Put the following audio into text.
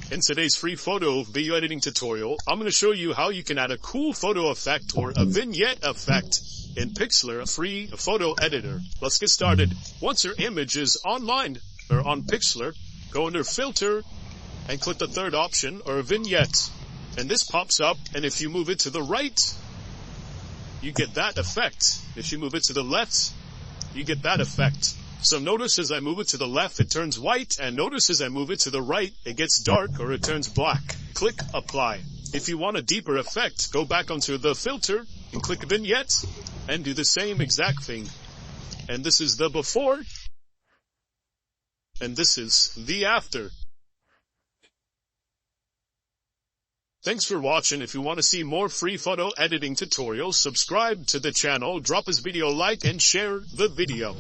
In today's free photo video editing tutorial, I'm going to show you how you can add a cool photo effect or a vignette effect in Pixlr, a free photo editor. Let's get started. Once your image is online or on Pixlr, go under Filter and click the third option, or Vignette. And this pops up, and if you move it to the right, you get that effect. If you move it to the left, you get that effect. So notice as I move it to the left, it turns white, and notice as I move it to the right, it gets dark or it turns black. Click Apply. If you want a deeper effect, go back onto the filter and click Vignette and do the same exact thing. And this is the before, and this is the after. Thanks for watching. If you want to see more free photo editing tutorials, subscribe to the channel, drop this video a like, and share the video.